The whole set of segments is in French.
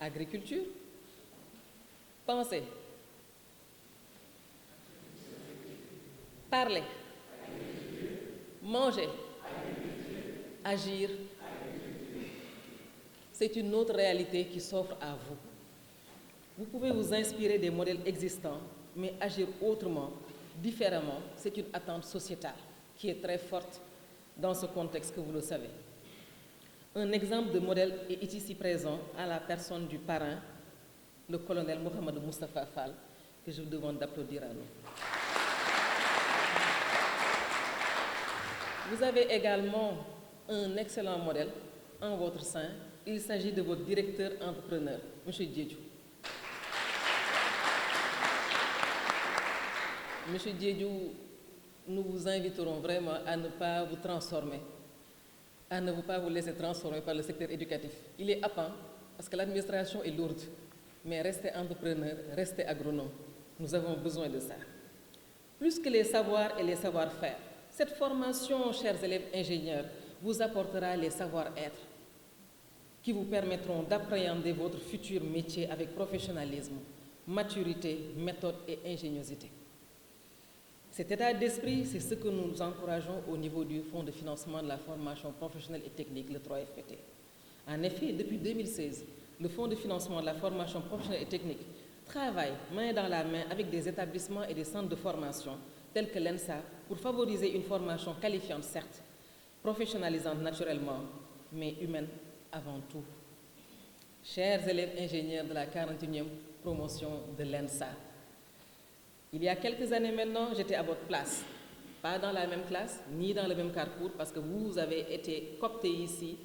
Agriculture. Penser. Parler. Manger. Agir. C'est une autre réalité qui s'offre à vous. Vous pouvez vous inspirer des modèles existants, mais agir autrement, différemment, c'est une attente sociétale qui est très forte dans ce contexte que vous le savez. Un exemple de modèle est ici présent à la personne du parrain, le colonel Mohamed Moustapha Fall, que je vous demande d'applaudir à nous. Vous avez également un excellent modèle en votre sein. Il s'agit de votre directeur entrepreneur, M. Diédhiou. M. Diédhiou, nous vous inviterons vraiment à ne pas vous transformer, à ne pas vous laisser transformer par le secteur éducatif. Il est happant parce que l'administration est lourde, mais restez entrepreneur, restez agronome. Nous avons besoin de ça. Plus que les savoirs et les savoir-faire, cette formation, chers élèves ingénieurs, vous apportera les savoir-être qui vous permettront d'appréhender votre futur métier avec professionnalisme, maturité, méthode et ingéniosité. Cet état d'esprit, c'est ce que nous encourageons au niveau du Fonds de financement de la formation professionnelle et technique, le 3FPT. En effet, depuis 2016, le Fonds de financement de la formation professionnelle et technique travaille main dans la main avec des établissements et des centres de formation tels que l'ENSA pour favoriser une formation qualifiante, certes, professionnalisante naturellement, mais humaine avant tout. Chers élèves ingénieurs de la 41e promotion de l'ENSA, il y a quelques années maintenant, j'étais à votre place, pas dans la même classe, ni dans le même parcours, parce que vous avez été cooptés ici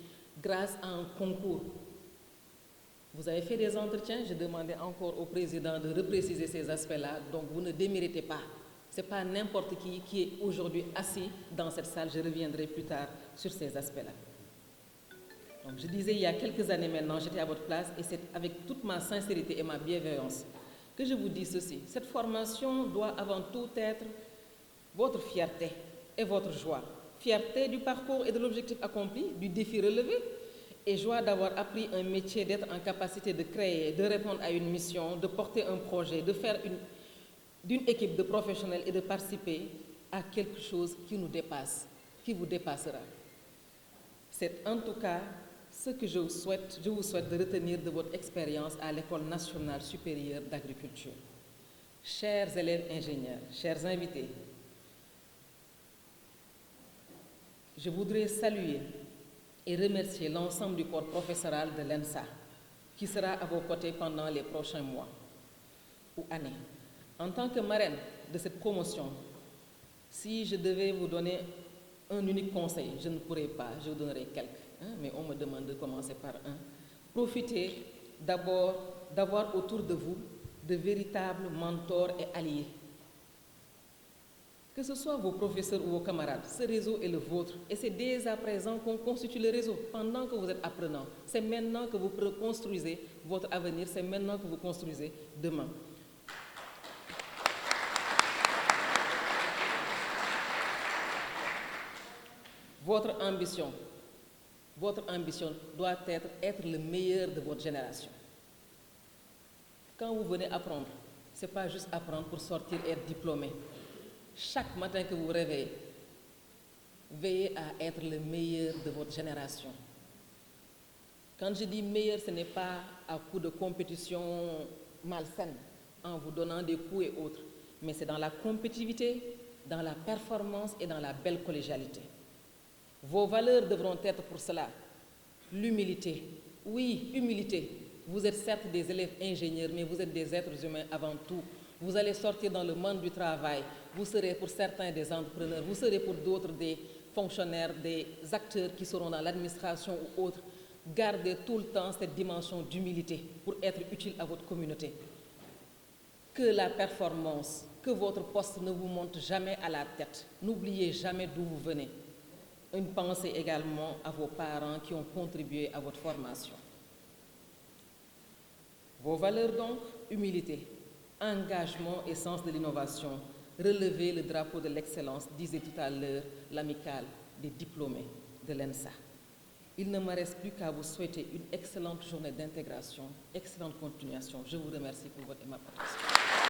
grâce à un concours. Vous avez fait des entretiens, je demandais encore au président de repréciser ces aspects-là, donc vous ne déméritez pas. Ce n'est pas n'importe qui est aujourd'hui assis dans cette salle, je reviendrai plus tard sur ces aspects-là. Donc je disais, il y a quelques années maintenant, j'étais à votre place et c'est avec toute ma sincérité et ma bienveillance que je vous dis ceci. Cette formation doit avant tout être votre fierté et votre joie. Fierté du parcours et de l'objectif accompli, du défi relevé, et joie d'avoir appris un métier, d'être en capacité de créer, de répondre à une mission, de porter un projet, de faire d'une équipe de professionnels et de participer à quelque chose qui nous dépasse, qui vous dépassera. C'est en tout cas ce que je vous souhaite de retenir de votre expérience à l'École nationale supérieure d'agriculture. Chers élèves ingénieurs, chers invités, je voudrais saluer et remercier l'ensemble du corps professoral de l'ENSA qui sera à vos côtés pendant les prochains mois ou années. En tant que marraine de cette promotion, si je devais vous donner un unique conseil, je ne pourrais pas, je vous donnerai quelques, mais on me demande de commencer par un. Profitez d'abord d'avoir autour de vous de véritables mentors et alliés. Que ce soit vos professeurs ou vos camarades, ce réseau est le vôtre et c'est dès à présent qu'on constitue le réseau pendant que vous êtes apprenant. C'est maintenant que vous construisez votre avenir, c'est maintenant que vous construisez demain. Votre ambition doit être le meilleur de votre génération. Quand vous venez apprendre, ce n'est pas juste apprendre pour sortir et être diplômé. Chaque matin que vous vous réveillez, veillez à être le meilleur de votre génération. Quand je dis meilleur, ce n'est pas à coup de compétition malsaine, en vous donnant des coups et autres, mais c'est dans la compétitivité, dans la performance et dans la belle collégialité. Vos valeurs devront être pour cela l'humilité. Oui, humilité. Vous êtes certes des élèves ingénieurs, mais vous êtes des êtres humains avant tout. Vous allez sortir dans le monde du travail. Vous serez pour certains des entrepreneurs, vous serez pour d'autres des fonctionnaires, des acteurs qui seront dans l'administration ou autres. Gardez tout le temps cette dimension d'humilité pour être utile à votre communauté. Que la performance, que votre poste ne vous monte jamais à la tête. N'oubliez jamais d'où vous venez. Une pensée également à vos parents qui ont contribué à votre formation. Vos valeurs donc, humilité, engagement et sens de l'innovation, relevez le drapeau de l'excellence, disait tout à l'heure l'amicale des diplômés de l'ENSA. Il ne me reste plus qu'à vous souhaiter une excellente journée d'intégration, excellente continuation. Je vous remercie pour votre aimable attention.